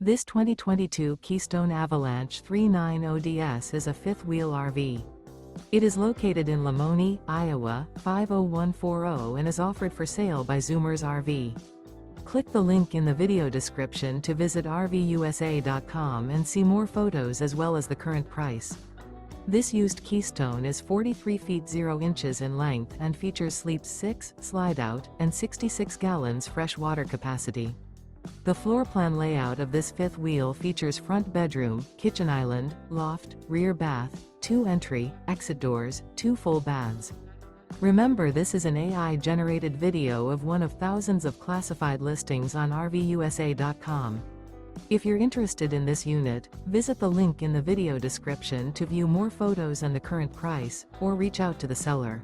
This 2022 Keystone Avalanche 390DS is a fifth-wheel RV. It is located in Lamoni, Iowa, 50140 and is offered for sale by Zoomers RV. Click the link in the video description to visit RVUSA.com and see more photos as well as the current price. This used Keystone is 43 feet 0 inches in length and features sleeps 6, slide-out, and 66 gallons fresh water capacity. The floor plan layout of this fifth wheel features front bedroom, kitchen island, loft, rear bath, 2 entry, exit doors, 2 full baths. Remember, this is an AI-generated video of one of thousands of classified listings on RVUSA.com. If you're interested in this unit, visit the link in the video description to view more photos and the current price, or reach out to the seller.